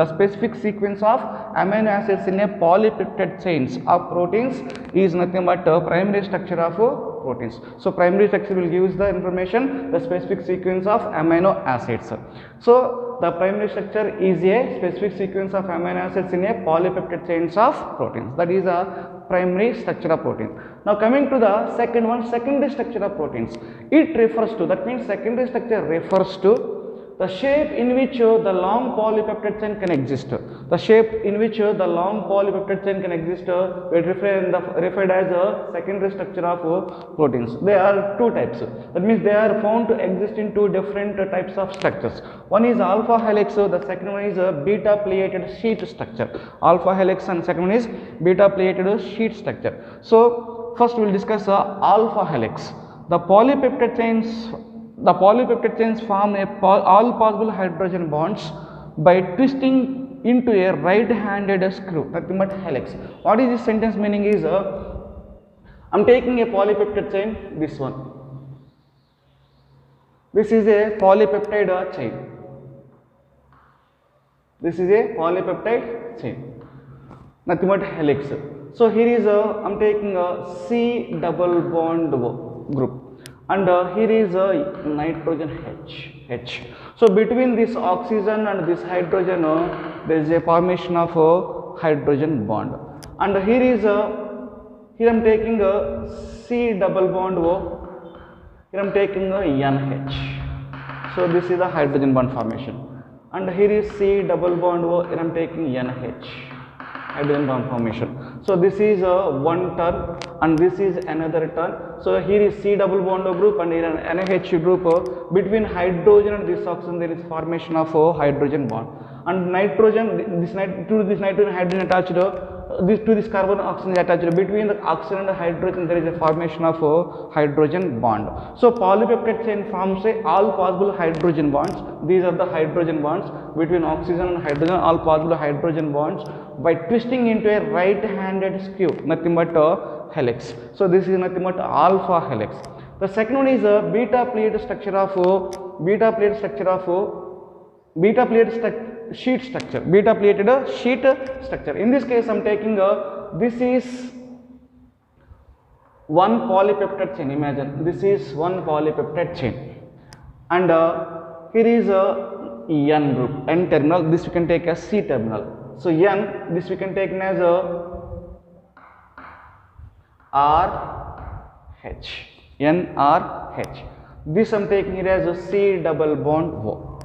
a polypeptide chains of proteins is nothing but primary structure of proteins. So primary structure will give us the information, the specific sequence of amino acids. So the primary structure is a specific sequence of amino acids in a polypeptide chains of proteins. That is a primary structure of protein. Now coming to the second one, secondary structure of proteins. It refers to, that means secondary structure refers to the shape in which the long polypeptide chain can exist. The shape in which the long polypeptide chain can exist, we referred as a secondary structure of proteins. There are two types. That means they are found to exist in two different types of structures. One is alpha helix, the second one is a beta pleated sheet structure. Alpha helix and second one is beta pleated sheet structure. So first we will discuss alpha helix. The polypeptide chains form all possible hydrogen bonds by twisting into a right-handed screw, nothing but helix. What is this sentence meaning is, I am taking a polypeptide chain, this one. This is a polypeptide chain. This is a polypeptide chain, nothing but helix. So here is I am taking a C double bond group. And here is a nitrogen H. So between this oxygen and this hydrogen, there is a formation of a hydrogen bond. And here I am taking a C double bond O. Here I am taking a NH. So this is the hydrogen bond formation. And here is C double bond O. Here I am taking NH. Hydrogen bond formation. So this is one turn and this is another turn. So here is C double bond group and here an NH group. Between hydrogen and this oxygen there is formation of a hydrogen bond. And nitrogen, to this nitrogen hydrogen attached, to this carbon oxygen is attached. Between the oxygen and the hydrogen there is a formation of a hydrogen bond. So polypeptide chain forms all possible hydrogen bonds. These are the hydrogen bonds between oxygen and hydrogen, all possible hydrogen bonds by twisting into a right-handed screw, nothing but helix. So this is nothing but alpha helix. The second one is a beta pleated structure of sheet structure. Beta pleated sheet structure. In this case, I am taking this is one polypeptide chain. Imagine this is one polypeptide chain, and here is a N group, N terminal. This we can take as C terminal. So N, this we can take as a RH, NRH. This I am taking it as a C double bond O.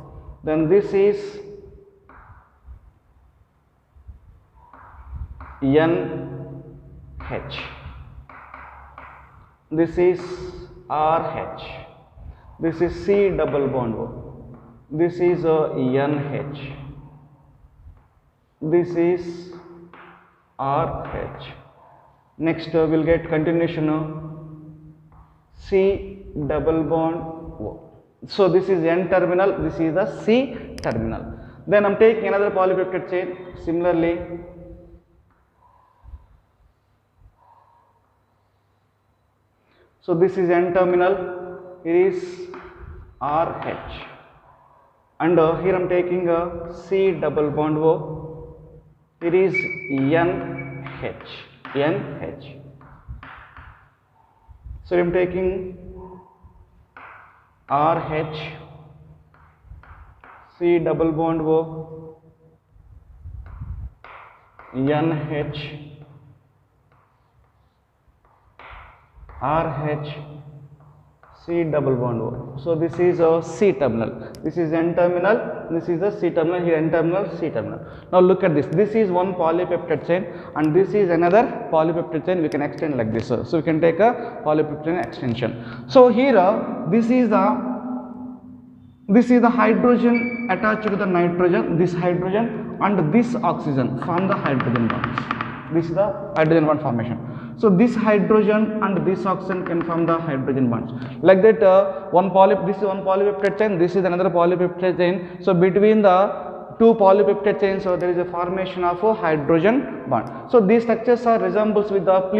Then this is NH. This is RH. This is C double bond O. This is NH. This is RH. Next we will get continuation C double bond O. So this is N terminal, this is the C terminal. Then I am taking another polypeptide chain. Similarly, so this is N terminal, here is RH, and here I am taking a C double bond O, here is NH. So I am taking RH, C double bond O, NH, RH, C double bond O. So this is a C terminal. This is N terminal. This is the C terminal. Here N terminal, C terminal. Now look at this. This is one polypeptide chain, and this is another polypeptide chain. We can extend like this. So we can take a polypeptide chain extension. So here this is the hydrogen attached to the nitrogen. This hydrogen and this oxygen form the hydrogen bonds. This is the hydrogen bond formation. So this hydrogen and this oxygen can form the hydrogen bonds. Like that, this is one polypeptide chain, this is another polypeptide chain. So between the two polypeptide chains, so there is a formation of a hydrogen bond. So these structures are resembles with the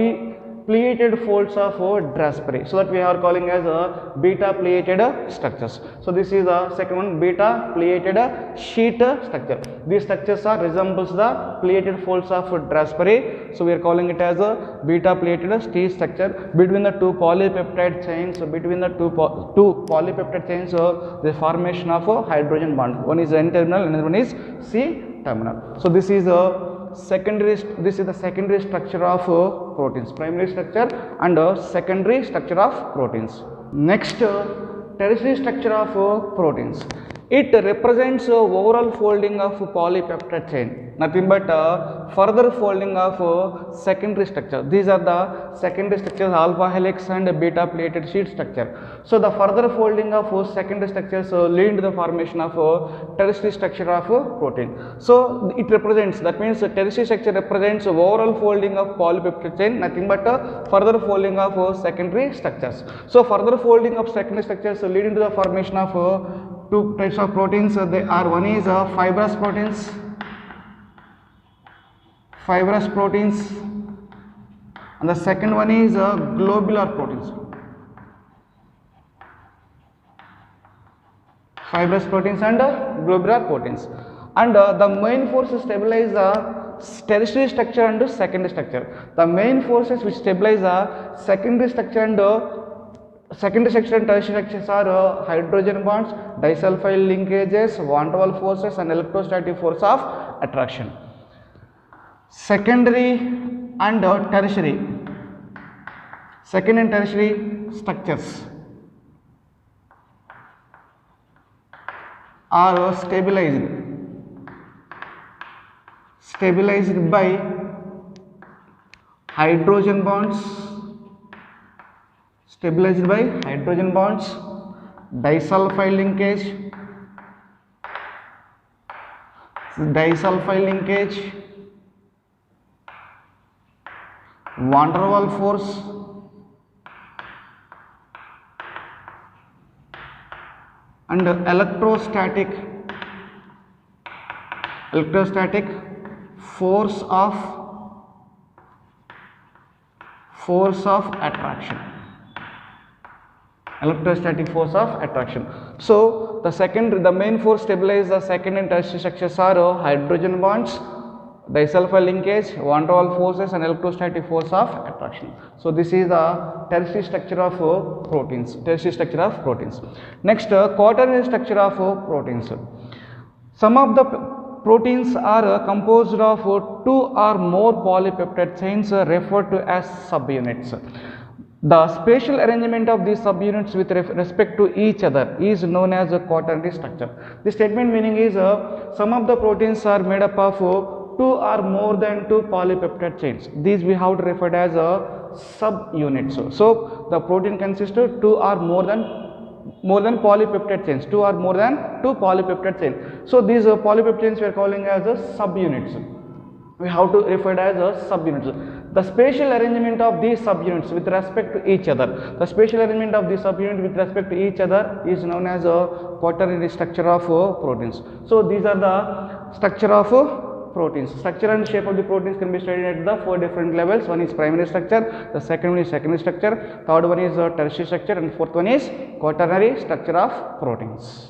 pleated folds of Drapery. So that we are calling as a beta pleated structures. So this is the second one, beta pleated sheet structure. These structures are resembles the pleated folds of Drapery. So we are calling it as a beta pleated sheet structure between the two polypeptide chains. So between the two polypeptide chains, the formation of a hydrogen bond. One is N terminal, another one is C terminal. So this is the secondary structure of proteins, primary structure and secondary structure of proteins. Next, tertiary structure of proteins. It represents overall folding of polypeptide chain, nothing but further folding of secondary structure. These are the secondary structures, alpha helix and beta plated sheet structure. So the further folding of secondary structures lead to the formation of tertiary structure of protein. So it represents, that means tertiary structure represents overall folding of polypeptide chain, nothing but further folding of secondary structures. So further folding of secondary structures leading to the formation of two types of proteins. They are, one is fibrous proteins, and the second one is globular proteins. Fibrous proteins and globular proteins. And the main forces stabilize the tertiary structure and secondary structure. The main forces which stabilize the secondary structure and tertiary structures are hydrogen bonds, disulfide linkages, van der Waals forces and electrostatic force of attraction. Secondary and tertiary structures are stabilized by hydrogen bonds, disulfide linkage, van der Waals force, and electrostatic force of attraction. So the main force stabilize the second and tertiary structures are hydrogen bonds, disulfide linkage, van der Waals forces and electrostatic force of attraction. So this is the tertiary structure of proteins. Next, quaternary structure of proteins. Some of the proteins are composed of two or more polypeptide chains referred to as subunits. The spatial arrangement of these subunits with respect to each other is known as a quaternary structure. The statement meaning is some of the proteins are made up of two or more than two polypeptide chains. These we have to refer as subunits. So the protein consists of two or more than polypeptide chains, two polypeptide chains. So these polypeptide chains we are calling as subunits. We have to refer as subunits. The spatial arrangement of these subunits with respect to each other. The spatial arrangement of these subunits with respect to each other is known as a quaternary structure of proteins. So these are the structure of proteins. Structure and shape of the proteins can be studied at the four different levels. One is primary structure, the second one is secondary structure, third one is tertiary structure, and fourth one is quaternary structure of proteins.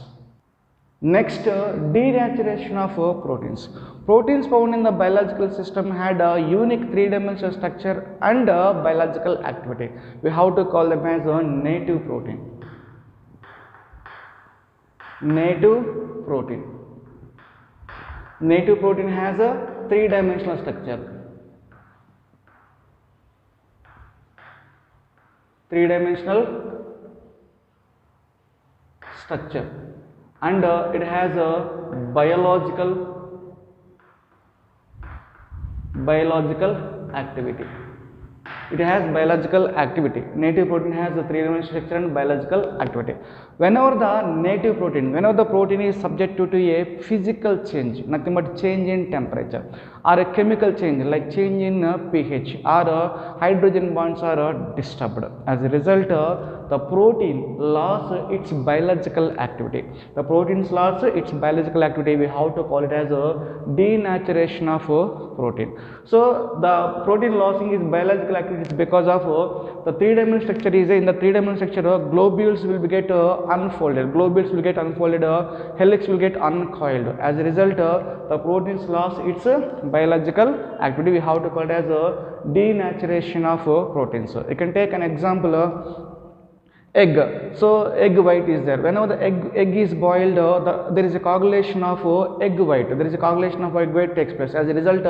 Next, denaturation of proteins. Proteins found in the biological system had a unique three-dimensional structure and biological activity. We have to call them as a native protein. Native protein has a three-dimensional structure. And it has a biological activity. Native protein has a three-dimensional structure and biological activity. Whenever the protein is subjected to a physical change, nothing but change in temperature, or a chemical change like change in pH, or hydrogen bonds are disturbed. As a result, the protein lost its biological activity. We have to call it as a denaturation of protein. So the protein losing its biological activity is because of the three-dimensional structure is in the three-dimensional structure. Globules will get unfolded. Helix will get uncoiled. As a result, the proteins lost its biological activity. We have to call it as a denaturation of proteins. You can take an example. egg. So egg white is there. Whenever the egg is boiled, there is a coagulation of egg white. There is a coagulation of egg white takes place. As a result,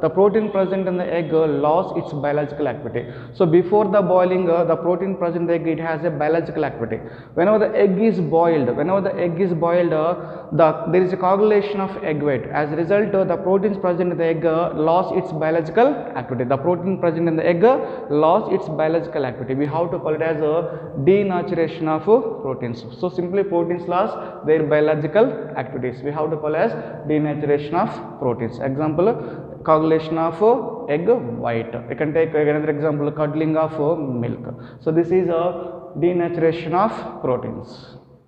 the protein present in the egg lost its biological activity. So before the boiling, the protein present in the egg, it has a biological activity. Whenever the egg is boiled, there is a coagulation of egg white. As a result, the proteins present in the egg lost its biological activity. The protein present in the egg lost its biological activity. We have to call it as a denaturation of proteins. So simply proteins lost their biological activities. We have to call as denaturation of proteins. Example, coagulation of egg white. You can take another example, curdling of milk. So this is a denaturation of proteins.